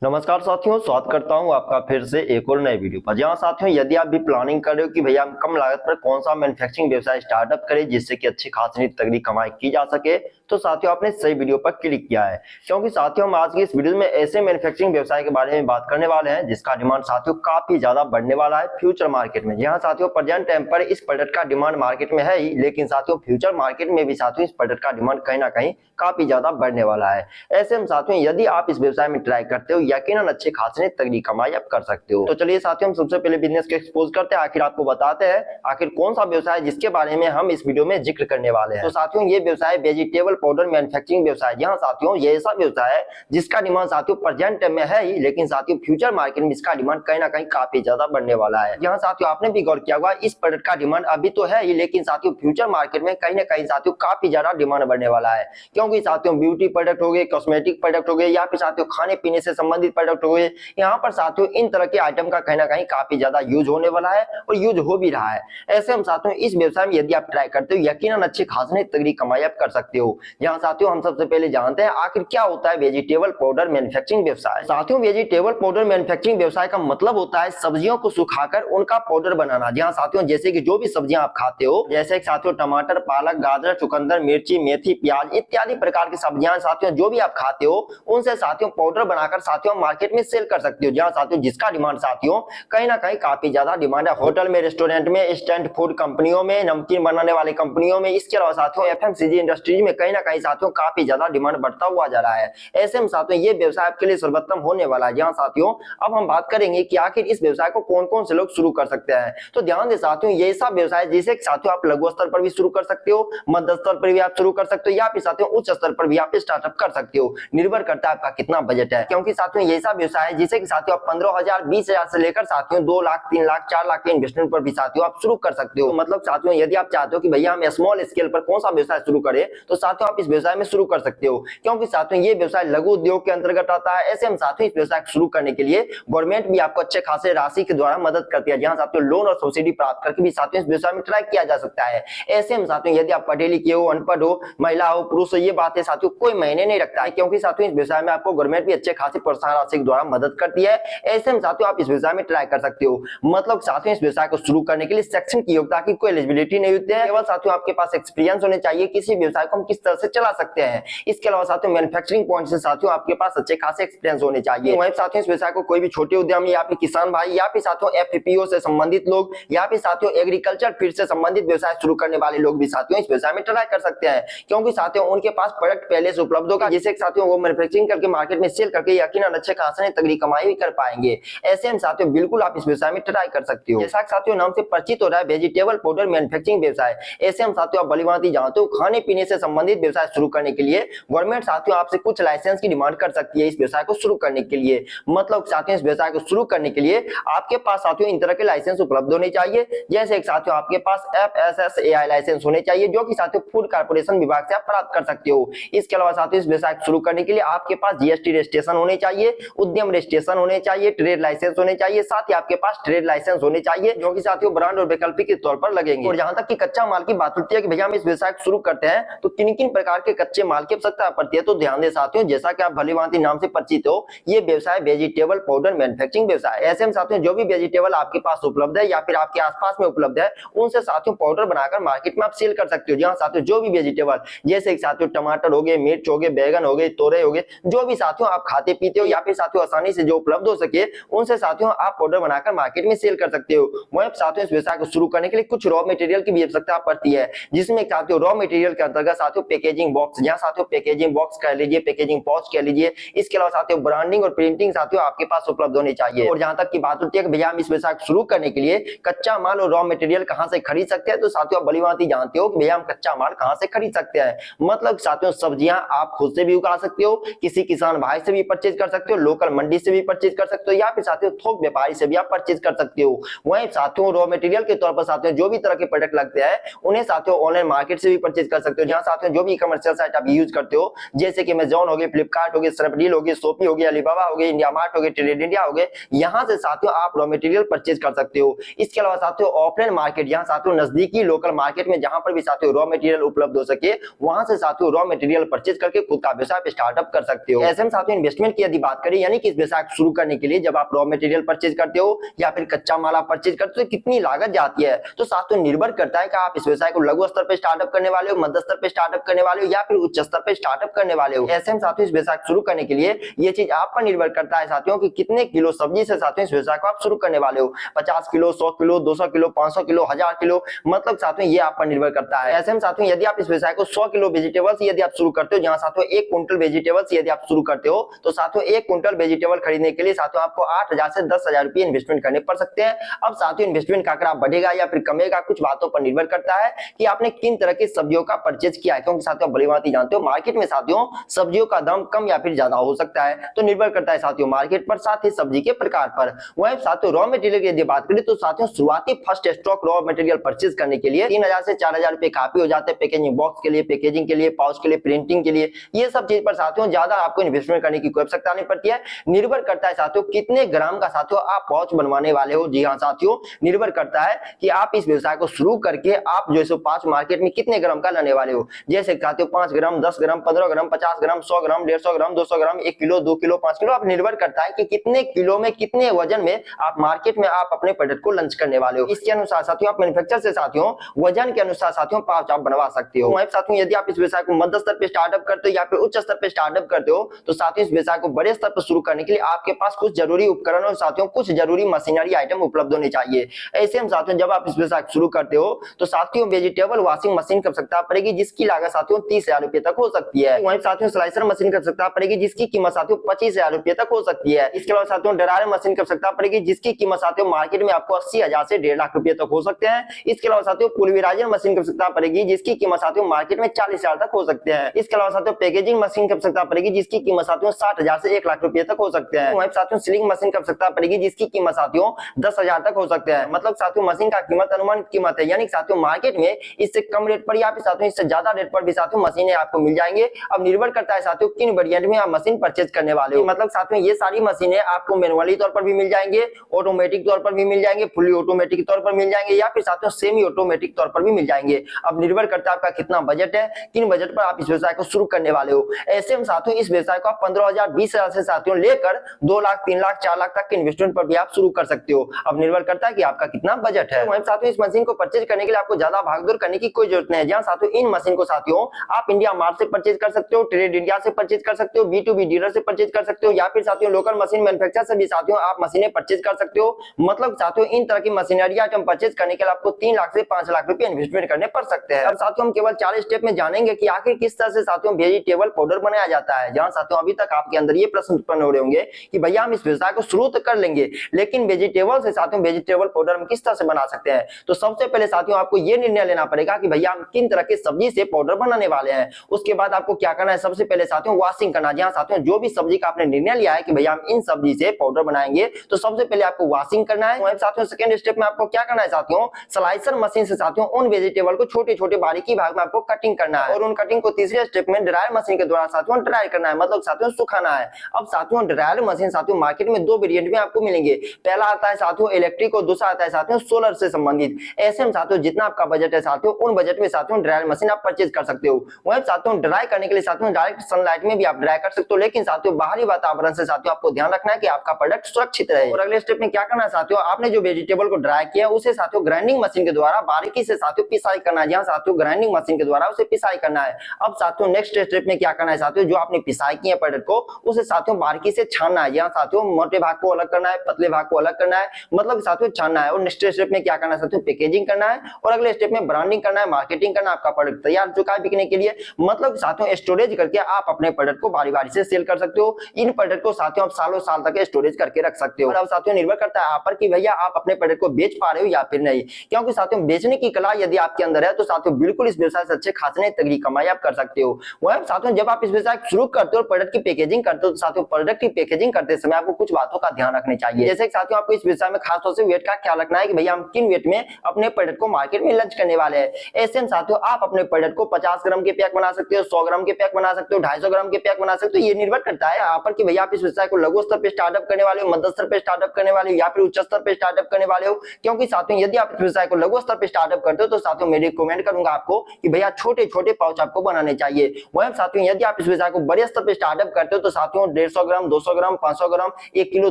नमस्कार साथियों, स्वागत करता हूं आपका फिर से एक और नए वीडियो पर। जहां साथियों यदि आप भी प्लानिंग कर रहे हो कि भैया हम कम लागत पर कौन सा मैन्युफैक्चरिंग व्यवसाय स्टार्टअप करें जिससे कि अच्छी खासी तगड़ी कमाई की जा सके, तो साथियों आपने सही वीडियो पर क्लिक किया है। क्योंकि साथियों हम आज की इस वीडियो में ऐसे मैन्युफैक्चरिंग व्यवसाय के बारे में बात करने वाले हैं जिसका डिमांड साथियों काफी ज्यादा बढ़ने वाला है फ्यूचर मार्केट में। यहाँ साथियों प्रेजेंट टाइम पर इस प्रोडक्ट का डिमांड मार्केट में है ही, लेकिन साथियों फ्यूचर मार्केट में भी साथियों इस प्रोडक्ट का डिमांड कहीं ना कहीं काफी ज्यादा बढ़ने वाला है। ऐसे में साथियों यदि आप इस व्यवसाय में ट्राई करते हो, यकीनन अच्छे खासे तगड़ी कमाई आप कर सकते हो। तो चलिए साथियों हम सबसे पहले बिजनेस को एक्सपोज करते हैं, आखिर आपको बताते हैं आखिर कौन सा व्यवसाय है जिसके बारे में हम इस वीडियो में जिक्र करने वाले हैं। तो साथियों ये व्यवसाय वेजिटेबल पाउडर मैन्युफैक्चरिंग व्यवसाय। यहाँ साथियों ये ऐसा व्यवसाय है जिसका डिमांड साथियों प्रेजेंट टाइम में है ही, लेकिन साथियों फ्यूचर मार्केट में इसका डिमांड कहीं ना कहीं काफी ज्यादा बढ़ने वाला है। यहाँ साथियों आपने भी गौर किया होगा इस प्रोडक्ट का डिमांड अभी तो है ही, लेकिन साथियों फ्यूचर मार्केट में कहीं ना कहीं साथियों काफी ज्यादा डिमांड बढ़ने वाला है। क्योंकि साथियों ब्यूटी प्रोडक्ट हो गए, कॉस्मेटिक प्रोडक्ट हो गए, या फिर साथियों खाने पीने से संबंधित प्रोडक्ट हो गए, यहाँ पर साथियों इन तरह के आइटम का कहीं ना कहीं काफी ज्यादा यूज होने वाला है और यूज हो भी रहा है। ऐसे हम साथियों इस व्यवसाय में यदि आप ट्राई करते हो, यकीनन अच्छी खासी तगड़ी कमाई आप कर सकते हो। यहाँ साथियों हम सबसे पहले जानते हैं आखिर क्या होता है वेजिटेबल पाउडर मैन्युफैक्चरिंग व्यवसाय। साथियों वेजिटेबल पाउडर मैन्युफैक्चरिंग व्यवसाय का मतलब होता है सब्जियों को सुखाकर उनका पाउडर बनाना। जहाँ साथियों जैसे कि जो भी सब्जियां आप खाते हो, जैसे साथियों टमाटर, पालक, गाजर, चुकंदर, मिर्ची, मेथी, प्याज इत्यादि प्रकार की सब्जियां साथियों जो भी आप खाते हो, उनसे साथियों पाउडर बनाकर साथियों मार्केट में सेल कर सकते हो। जहाँ साथियों जिसका डिमांड साथियों कहीं ना कहीं काफी ज्यादा डिमांड है होटल में, रेस्टोरेंट में, इंस्टेंट फूड कंपनियों में, नमकीन बनाने वाली कंपनियों में, इसके अलावा साथियों एफएमसीजी इंडस्ट्रीज में कहीं ना कहीं साथियों काफी ज्यादा डिमांड बढ़ता हुआ जा रहा है। ऐसे में साथियों ये व्यवसाय आपके लिए सर्वोत्तम होने वाला है। जहाँ साथियों अब हम बात करेंगे कि आखिर इस व्यवसाय को कौन कौन से लोग शुरू कर सकते हैं। तो ध्यान दें साथियों ये ऐसा व्यवसाय जिसे साथियों आप लघु स्तर पर भी शुरू कर सकते हो, मध्य स्तर पर भी आप शुरू कर सकते हो, या फिर साथियों उच्च स्तर पर भी आप स्टार्टअप कर सकते हो। निर्भर करता है आपका कितना बजट है। क्योंकि साथियों ये ऐसा व्यवसाय है जिसे कि साथियों आप 15,000 20,000 से लेकर साथियों 2 लाख 3 लाख 4 लाख के इन्वेस्टमेंट पर भी साथियों आप शुरू कर सकते हो। तो मतलब साथियों यदि आप चाहते हो कि भैया हम स्मॉल स्केल पर कौन सा व्यवसाय शुरू करें, तो साथियों आप इस व्यवसाय में शुरू कर सकते हो। क्योंकि साथियों ये व्यवसाय लघु उद्योग के अंतर्गत आता है। ऐसे हम साथियों इस व्यवसाय को शुरू करने के लिए गवर्नमेंट भी आपको अच्छे खासे राशि के द्वारा मदद करती है। जहां साथियों लोन और सब्सिडी प्राप्त करके भी साथियों इस व्यवसाय में ट्राई किया जा सकता है। ऐसे हम साथियों यदि आप पढ़े लिखे हो, अनपढ़ हो, महिला हो, पुरुष हो, ये बातें साथियों कोई मायने नहीं रखता है। क्योंकि साथियों इस व्यवसाय में आपको गवर्नमेंट भी अच्छे खासी प्रोत्साहन राशि के द्वारा मदद करती है। ऐसे में साथियों आप इस व्यवसाय में ट्राई कर सकते हो। मतलब साथियों इस व्यवसाय को शुरू करने के लिए शैक्षणिक योग्यता की कोई एलिजिबिलिटी नहीं होती है। केवल साथियों आपके पास एक्सपीरियंस होने चाहिए किसी व्यवसाय को हम किस तरह से चला सकते हैं। इसके अलावा साथियों मैन्युफैक्चरिंग पॉइंट से साथियों आपके पास अच्छे खासे एक्सपीरियंस होने चाहिए। वहीं साथियों इस व्यवसाय को कोई भी छोटे उद्यमी या फिर किसान भाई, या फिर साथियों एफपीओ से संबंधित लोग, या फिर साथियों एग्रीकल्चर फील्ड से संबंधित व्यवसाय शुरू करने वाले लोग भी साथियों इस व्यवसाय में ट्राई कर सकते हैं। क्योंकि साथियों उनके पास प्रोडक्ट पहले से उपलब्ध होगा, जिसे साथियों वो मैन्युफैक्चरिंग करके मार्केट में सेल करके यकीनन अच्छे खासे तगड़ी कमाई भी कर पाएंगे। ऐसे में साथियों बिल्कुल आप इस व्यवसाय में ट्राई कर सकते हो। जैसा साथियों नाम से परिचित हो रहा है वेजिटेबल पाउडर मैन्युफैक्चरिंग व्यवसाय। ऐसे हम साथियों आप भलीभांति जानते हो खाने पीने से संबंधित व्यवसाय शुरू करने के लिए गवर्नमेंट साथियों आपसे कुछ लाइसेंस की डिमांड कर सकती है इस व्यवसाय को शुरू करने के लिए। मतलब साथियों इस व्यवसाय को शुरू करने के लिए आपके पास साथियों इन तरह के लाइसेंस उपलब्ध होने चाहिए। जैसे एक साथियों आपके पास FSSAI लाइसेंस होने चाहिए, जो कि साथियों फूड कॉर्पोरेशन विभाग से आप प्राप्त कर सकते हो। इसके अलावा साथियों इस व्यवसाय को शुरू करने के लिए आपके पास GST रजिस्ट्रेशन होने चाहिए, उद्यम रजिस्ट्रेशन होने चाहिए, ट्रेड लाइसेंस होने चाहिए, साथ ही आपके पास ट्रेड लाइसेंस होने चाहिए जो कि साथियों ब्रांड और वैकल्पिक के तौर पर लगेंगे। और जहां तक कि कच्चा माल की बात होती है कि भैया हम इस व्यवसाय को शुरू करते हैं तो किन किन प्रकार के कच्चे माल की आवश्यकता पड़ती है, तो ध्यान दें साथियों जैसा कि आप भलीभांति नाम से परिचित हो, ये व्यवसाय वेजिटेबल पाउडर मैन्युफैक्चरिंग व्यवसाय। ऐसे में साथियों जो भी वेजिटेबल आपके पास उपलब्ध है या फिर आपके आसपास में उपलब्ध है, उनसे साथियों पाउडर बनाकर मार्केट में आप सेल कर सकते हो। जहां साथियों जो भी वेजिटेबल जैसे साथियों टमाटर हो गए, मिर्च हो गए, बैगन हो गए, तोरई हो गए, जो भी साथियों आप खाते पीते हो या फिर साथियों आसानी से जो उपलब्ध हो सके, उनसे साथियों आप पाउडर बनाकर मार्केट में सेल कर सकते हो। वहीं साथियों इस व्यवसाय को शुरू करने के लिए कुछ रॉ मटेरियल की भी आवश्यकता पड़ती है, जिसमें साथियों रॉ मटेरियल के अंतर्गत साथियों पैकेजिंग बॉक्स, जहां साथियों पैकेजिंग बॉक्स कह लीजिए, पैकेजिंग पाउच कह लीजिए, इसके अलावा साथियों ब्रांडिंग और प्रिंटिंग साथियों आपके पास उपलब्ध होनी चाहिए। और जहां तक की बात होती है कि भैया हम इस व्यवसाय को शुरू करने के लिए कच्चा माल और रॉ मटेरियल कहां से खरीद सकते हैं, तो साथियों आप भलीभांति जानते हो कि भैया हम कच्चा माल कहां से खरीद सकते हैं। मतलब साथियों सब्जियां आप खुद से भी उगा सकते हो, किसी किसान भाई से भी परचेज कर सकते हो, लोकल मंडी से भी परचेज कर सकते हो, या फिर साथियों थोक व्यापारी से भी आप परचेज कर सकते हो। वहीं साथियों रॉ मटेरियल के तौर पर साथियों जो भी तरह के प्रोडक्ट लगते हैं उन्हें साथियों ऑनलाइन मार्केट से भी परचेज कर सकते हो। जहां साथियों जो भी कमर्शियल साइट आप यूज करते हो, जैसे कि अमेज़न हो गए, फ्लिपकार्ट हो गए, स्नैपडील हो गए, शॉपी हो गई, अलीबाबा हो गई, इंडिया मार्ट हो गए, ट्रेड इंडिया हो गए, यहां से साथियों आप रॉ मटेरियल परचेज कर सकते हो। इसके अलावा साथियों ऑफलाइन मार्केट, जहां साथियों नजदीकी लोकल मार्केट में जहां पर भी साथियों रॉ मटेरियल उपलब्ध हो सके, वहां से साथियों रॉ मटेरियल परचेज करके खुद का व्यवसाय स्टार्टअप कर सकते हो। ऐसे में साथियों इन्वेस्टमेंट की यदि बात बात करें, यानी कि इस व्यवसाय को शुरू करने के लिए जब आप रॉ मटेरियल परचेज करते हो या फिर कच्चा माल आप परचेज करते हो तो कितनी लागत जाती है। तो साथियों निर्भर करता है कि आप इस व्यवसाय को लघु स्तर पर स्टार्टअप करने वाले हो, मध्य स्तर पर स्टार्टअप करने वाले हो या फिर उच्च स्तर पर स्टार्टअप करने वाले हो। ऐसे में साथियों इस व्यवसाय को शुरू करने के लिए ये चीज आप पर निर्भर करता है साथियों कि कितने किलो सब्जी से साथियों इस व्यवसाय को आप शुरू करने वाले हो। 50 kilo, 100 kilo, 200 kilo, 500 kilo, 1000 kilo, मतलब साथियों ये आप पर निर्भर करता है। ऐसे में साथियों यदि आप इस व्यवसाय को 100 किलो वेजिटेबल्स यदि आप शुरू करते हो, जहां साथियों 1 क्विंटल वेजिटेबल्स यदि आप शुरू करते हो तो साथियों 1 क्विंटल वेजिटेबल खरीदने के लिए साथियों आपको 8000 से 10000 रुपए इन्वेस्टमेंट करने पड़ सकते हैं। अब साथियों इन्वेस्टमेंट का आंकड़ा बढ़ेगा या फिर कमेगा, कुछ बातों पर निर्भर करता है कि आपने किन तरह की सब्जियों का परचेज किया है, क्योंकि साथियों भली भांति जानते हो मार्केट में साथियों सब्जियों का दाम कम या फिर ज्यादा हो सकता है, तो निर्भर करता है साथियों मार्केट पर, साथ ही सब्जी के प्रकार पर। वहीं साथियों रॉ मटेरियल की यदि बात करें तो साथियों शुरुआती first stock raw material purchase करने के लिए 3000 से 4000 रुपए काफी हो जाते हैं। पैकेजिंग बॉक्स के लिए, पैकेजिंग के लिए, पाउच के लिए, प्रिंटिंग के लिए, ये सब चीज पर साथियों ज्यादा आपको इन्वेस्टमेंट करने की कोई आवश्यकता नहीं पड़ती है। निर्भर करता है साथियों कितने ग्राम का साथियों आप पाउच बनवाने वाले हो। जी हाँ साथियों, निर्भर करता है कि आप इस व्यवसाय को शुरू करके आप जो है पाउच मार्केट में कितने ग्राम का लाने वाले हो। जैसे साथियों 5 ग्राम, 10 ग्राम, 15 ग्राम, 50 ग्राम, 100 ग्राम, 150 ग्राम, 200 ग्राम, 1 किलो, 2 किलो, 5 किलो, आप निर्भर करता है कि कितने किलो में, कितने वजन में आप मार्केट में आप अपने प्रोडक्ट को लॉन्च करने वाले हो। इसके अनुसार साथियों आप मैन्युफैक्चर से साथियों वजन के अनुसार साथियों पाउच आप बनवा सकते हो। वहीं साथियों यदि आप इस व्यवसाय को मध्य स्तर पे स्टार्टअप करते हो या फिर उच्च स्तर पे स्टार्टअप करते हो तो साथियों इस व्यवसाय को बड़े स्तर पर शुरू करने के लिए आपके पास कुछ जरूरी उपकरण और साथियों कुछ जरूरी मशीनरी आइटम उपलब्ध होने चाहिए। ऐसे में साथियों जब आप इस व्यवसाय को शुरू करते हो तो साथियों वेजिटेबल वॉशिंग मशीन की आवश्यकता पड़ेगी जिसकी लागत साथियों 30,000 रुपए तक हो सकती है। वहीं साथियों स्लाइसर मशीन की आवश्यकता पड़ेगी जिसकी कीमत साथियों 25,000 रुपए तक हो सकती है। इसके बाद साथियों ड्रायर मशीन की आवश्यकता पड़ेगी जिसकी कीमत साथियों मार्केट में आपको 80,000 से 1.5 लाख रुपए तक हो सकते हैं। इसके अलावा साथियों पुलवेराइजर मशीन की आवश्यकता पड़ेगी जिसकी कीमत साथियों मार्केट में 40,000 तक हो सकते हैं। इसके अलावा साथियों पैकेजिंग मशीन की आवश्यकता पड़ेगी जिसकी कीमत साथियों 60,000 से 1 लाख रुपए तक हो सकते हैं। वहीं साथियों सीलिंग मशीन की आवश्यकता पड़ेगी जिसकी कीमत साथियों 10,000 तक हो सकते हैं। मतलब साथियों मशीन का कीमत अनुमानित कीमत है, यानी साथियों मार्केट में इससे कम रेट पर या फिर साथियों इससे ज्यादा रेट पर भी साथियों मशीनें आपको मिल जाएंगे। अब निर्भर करता है साथियों किन वेरिएंट में आप मशीन परचेज करने वाले हो। मतलब साथियों ये सारी मशीनें आपको मैनुअली तौर पर भी मिल जाएंगे, ऑटोमेटिक तौर पर भी मिल जाएंगे, फुली ऑटोमेटिक तौर पर मिल जाएंगे या फिर साथियों सेमी ऑटोमेटिक तौर पर भी मिल जाएंगे। अब निर्भर करता है आपका कितना बजट है, किन बजट पर आप इस व्यवसाय को शुरू करने वाले हो। ऐसे में साथियों इस व्यवसाय को आप 15,000, 20,000 से साथियों लेकर 2 लाख, 3 लाख, 4 लाख तक के इन्वेस्टमेंट पर भी आप शुरू कर सकते हो। अब निर्भर करता है कि आपका कितना बजट है। वहीं साथियों इस मशीन को परचेज करने के लिए आपको ज्यादा भागदौड़ करने की कोई जरूरत नहीं है। जहां साथियों इन मशीन को साथियों आप इंडिया मार्ट से परचेज कर सकते हो, ट्रेड इंडिया से परचेज कर सकते हो, B2B डीलर से परचेज कर सकते हो या फिर साथियों लोकल मशीन मैन्युफैक्चरर से भी साथियों आप मशीनें परचेज कर सकते हो। मतलब साथियों इन तरह की मशीनरी आइटम परचेज करने के लिए आपको 3 लाख से 5 लाख रुपए इन्वेस्टमेंट करने पड़ सकते हैं। अब साथियों हम केवल 4 स्टेप में जानेंगे कि आखिर किस तरह से साथियों वेजिटेबल पाउडर बनाया जाता है। जहां साथियों अभी तक आपके अंदर ये प्रश्न उत्पन्न हो रहे होंगे कि भैया हम इस व्यवसाय को शुरू तो कर लेंगे लेकिन वेजिटेबल से साथियों वेजिटेबल पाउडर हम किस तरह से बना सकते हैं। तो सबसे पहले साथियों आपको ये निर्णय लेना पड़ेगा कि भैया हम किन तरह के सब्जी से पाउडर बनाने वाले हैं। उसके बाद आपको क्या करना है, सबसे पहले साथियों वॉशिंग करना। जहां साथियों जो भी सब्जी का आपने निर्णय लिया है कि भैया हम इन सब्जी से पाउडर बनाएंगे तो सबसे पहले आपको वॉशिंग करना है। वहीं साथियों सेकंड स्टेप में आपको क्या करना है साथियों, स्लाइसर मशीन से साथियों उन वेजिटेबल को छोटे छोटे बारीकी भाग में आपको कटिंग करना है और उन कटिंग को तीसरे स्टेप में ड्रायर मशीन के द्वारा साथियों ड्राई करना है, मतलब साथियों सुखाना है। अब साथियों ड्रायर मशीन साथियों मार्केट में 2 वेरिएंट में आपको मिलेंगे। पहला आता है साथियों इलेक्ट्रिक और दूसरा आता है साथियों सोलर से संबंधित। ऐसे में साथियों जितना आपका बजट है साथियों उन बजट में साथियों ड्रायर मशीन आप परचेज कर सकते हो। वहीं साथियों ड्राई करने के लिए साथियों डायरेक्ट सनलाइट में भी आप ड्राई कर सकते हो, लेकिन साथियों बाहरी वातावरण से साथियों आपको ध्यान रखना है कि आपका प्रोडक्ट सुरक्षित रहे। और अगले स्टेप में क्या करना है साथियों, आपने जो वेजिटेबल को ड्राई किया उसे साथियों ग्राइंडिंग मशीन के द्वारा बारीकी से साथियों पिसाई करना है। जहां साथियों ग्राइंडिंग मशीन के द्वारा उसे पिसाई करना है। अब साथियों नेक्स्ट स्टेप में क्या करना है साथियों, जो आपने पिसाई किए प्रोडक्ट को उसे साथियों बारीकी से छानना है। यहाँ साथियों मोटे भाग को अलग करना है, पतले भाग को अलग करना है, मतलब साथियों छानना है। और नेक्स्ट स्टेप में क्या करना है साथियों, पैकेजिंग करना है और अगले स्टेप में ब्रांडिंग करना है, मार्केटिंग करना है। आपका प्रोडक्ट तैयार हो चुका है बिकने के लिए, मतलब साथियों स्टोरेज करके आप अपने प्रोडक्ट को बारी बारी से सेल कर सकते हो। इन प्रोडक्ट को साथियों आप सालों साल तक स्टोरेज करके रख सकते हो। और अब साथियों निर्भर करता है आप पर कि भैया आप अपने प्रोडक्ट को बेच पा रहे हो या फिर नहीं, क्योंकि साथियों बेचने की कला यदि आपके अंदर है तो साथियों बिल्कुल इस व्यवसाय से अच्छे खासे तगड़ी कमाई आप कर सकते हो। वह साथियों जब आप इस व्यवसाय शुरू करते हो प्रोडक्ट की पैकेजिंग करते हो तो साथियों प्रोडक्ट की पैकेजिंग करते समय आपको कुछ बातों का ध्यान रखना चाहिए। जैसे कि साथियों आपको इस व्यवसाय में खास तौर से वेट का ख्याल रखना है कि भैया हम किन वेट में अपने प्रोडक्ट को मार्केट में लॉन्च करने वाले हैं। ऐसे में साथियों आप अपने प्रोडक्ट को 50 ग्राम के पैक बना सकते हो, 100 ग्राम के पैक बना सकते हो, 250 ग्राम के पैक बना सकते हो। ये निर्भर करता है आप पर कि भैया आप इस व्यवसाय को लघु स्तर पे स्टार्टअप करने वाले हो, मध्य स्तर पे स्टार्टअप करने वाले हो या फिर उच्च स्तर पे स्टार्टअप करने वाले हो। क्योंकि साथियों यदि आप इस व्यवसाय को लघु स्तर पे स्टार्टअप करते हो तो साथियों मैं रिकमेंड करूंगा आपको कि भैया छोटे छोटे पाउच आपको बनाने चाहिए। वहीं साथियों यदि आप इस व्यवसाय को बड़े स्तर पे स्टार्टअप करते हो तो साथियों 150 ग्राम, 200 ग्राम, 500 ग्राम, 1 किलो,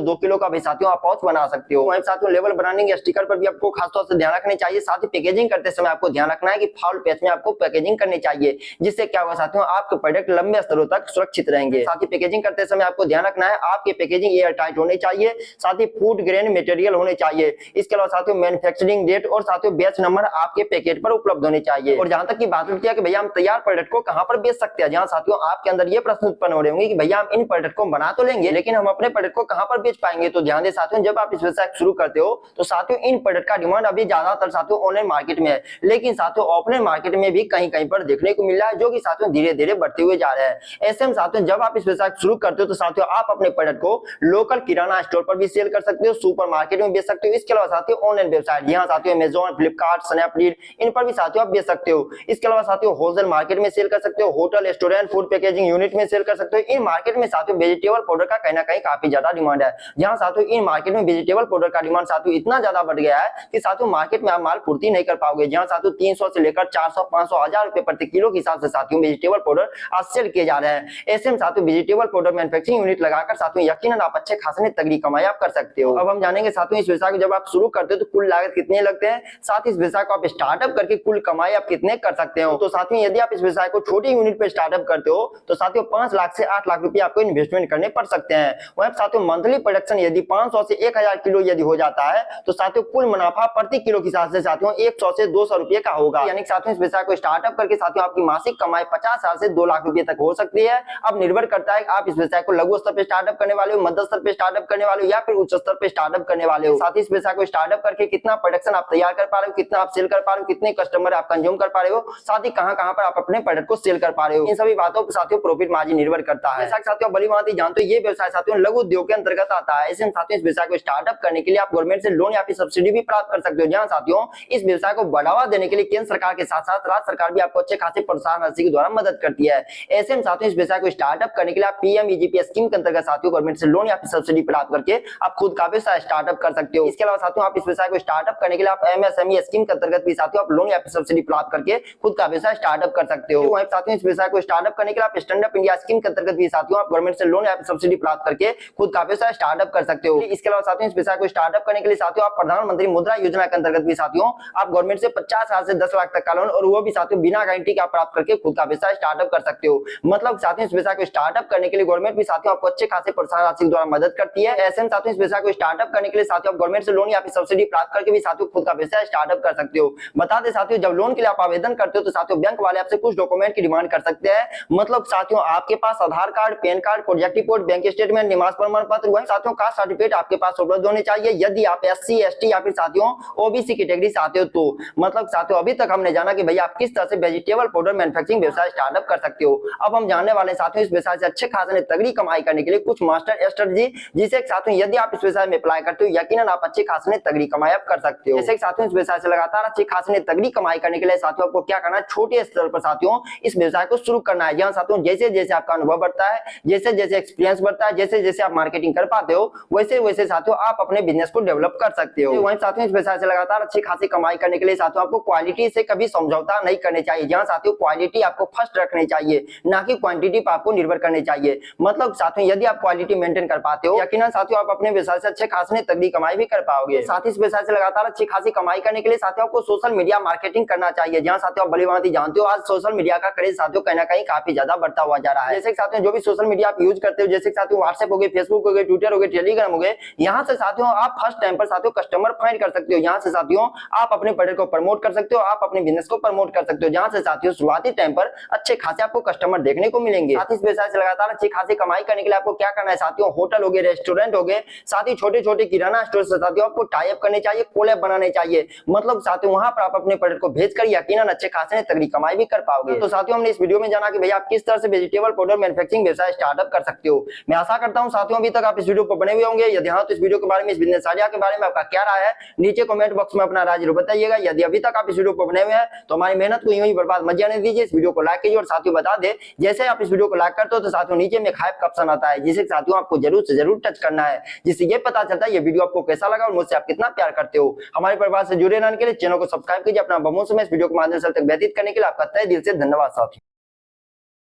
2 किलो का भी साथियों आप पाउच बना सकते हो। वहीं साथियों लेवल बनाने के स्टिकर पर भी आपको खासतौर से ध्यान रखनी चाहिए। साथ ही पैकेजिंग करते समय आपको ध्यान रखना है कि फाउल पेज में आपको पैकेजिंग करनी चाहिए, जिससे क्या होगा साथियों, आपके प्रोडक्ट लंबे स्तरों तक सुरक्षित रहेंगे। साथ ही पैकेजिंग करते समय आपको ध्यान रखना है आपकी पैकेजिंग एयर टाइट होनी चाहिए, साथ ही फूड ग्रेन मटेरियल होने चाहिए। इसके अलावा साथियों मैन्युफैक्चरिंग डेट और साथियों बैच नंबर आपके पैकेट पर उपलब्ध होने चाहिए। और जहां तक की बात होती है कि भैया हम तैयार प्रोडक्ट को कहां पर बेच सकते हैं, जहां साथियों आपके अंदर ये प्रश्न उत्पन्न हो रहे होंगे कि भैया हम इन प्रोडक्ट को बना तो लेंगे लेकिन हम अपने प्रोडक्ट को कहां पर बेच पाएंगे। तो ध्यान दें साथियों, जब आप इस व्यवसाय शुरू करते हो तो साथियों इन प्रोडक्ट का डिमांड अभी ज्यादातर साथियों ऑनलाइन मार्केट में है, लेकिन साथियों ऑफलाइन मार्केट में भी कहीं कहीं पर देखने को मिल रहा है, जो कि साथियों धीरे धीरे बढ़ते हुए जा रहे हैं। ऐसे में साथियों जब आप इस व्यवसाय शुरू करते हो तो साथियों आप अपने प्रोडक्ट को लोकल किराना स्टोर पर भी सेल कर सकते हो, सुपर मार्केट में बेच सकते हो। इसके अलावा साथियों ऑनलाइन वेबसाइट, यहाँ साथियों अमेजॉन, फ्लिपकार्ट, स्नैपडील, इन पर भी साथियों आप बेच सकते हो। इसके अलावा साथियों होलसेल मार्केट में सेल कर सकते हो, hotel, restaurant, food packaging unit में सेल कर सकते हो। इन मार्केट में साथियों वेजिटेबल पाउडर का कहीं ना कहीं काफी ज्यादा डिमांड है, जहां साथियों इन मार्केट में वेजिटेबल पाउडर का डिमांड साथियों इतना ज्यादा बढ़ गया है कि साथियों मार्केट में आप माल पूर्ति नहीं कर पाओगे, जहां साथियों 300 से लेकर 400, 500, 1000 रुपए प्रति किलो के हिसाब से साथियों वेजिटेबल पाउडर आज सेल किए जा रहे हैं। ऐसे में साथियों वेजिटेबल पाउडर मैन्युफैक्चरिंग यूनिट लगाकर साथियों यकीनन आप अच्छे खासे तगड़ी कमाई आप कर सकते हो। अब हम जानेंगे साथियों इस व्यवसाय को जब आप शुरू करते हो तो कुल लागत कितने लगते हैं, साथ ही इस व्यवसाय को आप स्टार्टअप करके कुल कमाई आप कितने कर सकते हो। तो साथियों यदि आप इस व्यवसाय को छोटी यूनिट पे स्टार्टअप करते हो तो साथियों 5 लाख से 8 लाख रुपए आपको इन्वेस्टमेंट करने पड़ सकते हैं। वहीं साथियों मंथली प्रोडक्शन यदि 500 से 1000 किलो यदि हो जाता है तो साथियों कुल मुनाफा प्रति किलो के हिसाब से साथियों 100 से 200 रुपए का होगा। यानी साथियों इस व्यवसाय को स्टार्टअप करके साथियों आपकी मासिक कमाई 50,000 से 2 लाख रुपए तक हो सकती है। अब निर्भर करता है आप इस व्यवसाय को लघु स्तर पे स्टार्टअप करने वाले हो, मध्य स्तर पे स्टार्टअप करने वाले हो या फिर उच्च स्तर पे स्टार्टअप करने वाले हो। साथ ही इस व्यवसाय को स्टार्टअप करके कितना प्रोडक्शन आप तैयार कर पा रहे हो, कितना आप सेल कर पा रहे हो, कितने कस्टमर आप कंज्यूम कर पा रहे हो, साथ ही कहां कहां पर आप अपने प्रोडक्ट को सेल कर पा रहे हो, इन सभी बातों पर साथियों प्रॉफिट मार्जिन निर्भर करता है। साथियों भली भांति जानते हो ये व्यवसाय साथियों लघु उद्योग के अंतर्गत आता है। ऐसे में साथियों इस व्यवसाय को स्टार्टअप करने के लिए आप गवर्नमेंट से लोन या फिर सब्सिडी भी प्राप्त कर सकते हो, जहां साथियों इस व्यवसाय को बढ़ावा देने के लिए केंद्र सरकार के साथ साथ राज्य सरकार भी आपको अच्छे खासे प्रोत्साहन राशि के द्वारा मदद करती है। ऐसे में साथियों इस व्यवसाय को स्टार्टअप करने के लिए आप पीएमईजीपी स्कीम के अंतर्गत साथियों गवर्नमेंट से लोन या फिर सब्सिडी प्राप्त करके आप खुद का व्यवसाय स्टार्टअप कर सकते हो। इसके अलावा साथियों आप इस व्यवसाय को स्टार्टअप करने के लिए आप एमएसएमई स्कीम के अंतर्गत भी साथियों आप लोन या फिर सब्सिडी प्राप्त करके खुद का व्यवसाय स्टार्टअप कर सकते हो। वहीं साथियों इस व्यवसाय को स्टार्टअप करने के लिए आप स्टैंड अप इंडिया स्कीम के अंतर्गत भी साथियों आप गवर्नमेंट से लोन या फिर सब्सिडी प्राप्त करके खुद का व्यवसाय स्टार्टअप कर सकते हो। इसके अलावा साथियों इस व्यवसाय को स्टार्टअप करने के लिए साथियों आप प्रधानमंत्री मुद्रा योजना के अंतर्गत भी साथियों आप गवर्नमेंट से 50,000 से 10 लाख तक का लोन और वो भी साथियों बिना गारंटी के आप प्राप्त करके खुद का व्यवसाय स्टार्टअप कर सकते हो। मतलब साथियों इस व्यवसाय को स्टार्टअप करने के लिए गवर्नमेंट भी साथियों आपको अच्छे खासे प्रोत्साहन राशि द्वारा मदद करती है। ऐसे में साथियों इस व्यवसाय को स्टार्टअप करने के लिए साथियों आप गवर्नमेंट से लोन या फिर सब्सिडी प्राप्त करके भी साथियों खुद का व्यवसाय स्टार्टअप कर सकते हो। बता दें साथियों जब लोन के लिए आप आवेदन करते हो तो साथियों बैंक वाले आपसे कुछ डॉक्यूमेंट की डिमांड कर सकते हैं। मतलब साथियों आपके पास Aadhaar card, pan card, project report, bank statement, निवास प्रमाण पत्र, वही साथियों कास्ट सर्टिफिकेट आपके पास उपलब्ध होने चाहिए। यदि आप एससी, एसटी या फिर साथियों ओबीसी कैटेगरी से आते हो तो मतलब साथियों अभी तक हमने जाना कि भैया आप किस तरह से वेजिटेबल पाउडर मैन्युफैक्चरिंग व्यवसाय स्टार्टअप कर सकते हो। अब हम जानने वाले साथियों इस व्यवसाय से अच्छे खासे तगड़ी कमाई करने के लिए कुछ मास्टर स्ट्रेटजी, जिसे साथियों यदि आप इस व्यवसाय में अप्लाई करते हो यकीनन आप अच्छे खासे तगड़ी कमाई आप कर सकते हो। जैसे साथियों इस व्यवसाय से लगातार अच्छे खासे तगड़ी कमाई करने के लिए साथियों आपको क्या करना है, छोटे स्तर पर साथियों इस व्यवसाय को शुरू करना है। जहां साथियों जैसे जैसे आपका अनुभव बढ़ता है, जैसे जैसे एक्सपीरियंस बढ़ता है, जैसे जैसे आप मार्केटिंग कर पाते हो वैसे वैसे साथियों आप अपने बिजनेस को डेवलप कर सकते हो। वहीं साथियों इस व्यवसाय से लगातार अच्छी खासी कमाई करने के लिए साथियों आपको क्वालिटी से कभी समझौता नहीं करने चाहिए। जहां साथियों क्वालिटी आपको फर्स्ट रखनी चाहिए, ना कि क्वांटिटी पर आपको निर्भर करनी चाहिए। मतलब साथियों यदि आप क्वालिटी मेंटेन कर पाते हो यकीनन साथियों आप अपने व्यवसाय से अच्छे खासे तगड़ी कमाई भी कर पाओगे। साथ ही इस व्यवसाय से लगातार अच्छी खासी कमाई करने के लिए साथियों आपको सोशल मीडिया मार्केटिंग करना चाहिए। जहां साथियों आप भली भांति जानते हो आज सोशल मीडिया का क्रेज साथियों कहीं ना कहीं काफी ज्यादा बढ़ता हुआ जा रहा है। जैसे साथियों जो भी सोशल मीडिया आप यूज करते हो, जैसे साथियों व्हाट्सएप हो गए, फेसबुक हो गए, ट्विटर हो गए, टेलीग्राम हो गए, यहाँ से साथियों आप फर्स्ट टाइम पर साथियों कस्टमर फाइंड कर सकते हो। यहाँ से साथियों आप अपने प्रोडक्ट को प्रमोट कर सकते हो, आप अपने बिजनेस को प्रमोट कर सकते हो, जहां से साथियों शुरुआती टाइम पर अच्छे खासे आपको कस्टमर देखने को मिलेंगे। साथ ही इस व्यवसाय से लगातार अच्छी खासी कमाई करने के लिए आपको क्या करना है साथियों, होटल हो गए, रेस्टोरेंट हो गए, साथ ही छोटे छोटे किराना स्टोर से साथियों आपको टाई अप करने चाहिए, कोलैब बनाने चाहिए। मतलब साथियों वहां पर आप अपने प्रोडक्ट को भेजकर यकीनन अच्छे खासे तगड़ी कमाई भी कर पाओगे। तो साथियों हमने इस वीडियो में जाना कि भैया आप किस तरह से वेजिटेबल पाउडर मैन्युफैक्चरिंग व्यवसाय स्टार्टअप कर सकते हो। मैं आशा करता हूं साथियों अभी तक आप इस वीडियो को बने हुए होंगे। यदि हाँ तो इस वीडियो के बारे में, इस बिजनेस आइडिया के बारे में आपका क्या राय है नीचे कमेंट बॉक्स में अपना राय जरूर बताइएगा। यदि अभी तक आप इस वीडियो को बने हुए हैं तो हमारी मेहनत को यूं ही बर्बाद मत जाने दीजिए। इस वीडियो को लाइक कीजिए और साथियों बता दे जैसे आप इस वीडियो को लाइक करते हो तो साथियों नीचे में हाइप का ऑप्शन आता है, जिसे साथियों आपको जरूर से जरूर टच करना है, जिससे ये पता चलता है ये वीडियो आपको कैसा लगा और मुझसे आप कितना प्यार करते हो। हमारे परिवार से जुड़े रहने के लिए चैनल को सब्सक्राइब कीजिए। अपना बहुमूल्य समय इस वीडियो को माध्यम से तक व्यतीत करने के लिए आपका तहे दिल से धन्यवाद साथियों।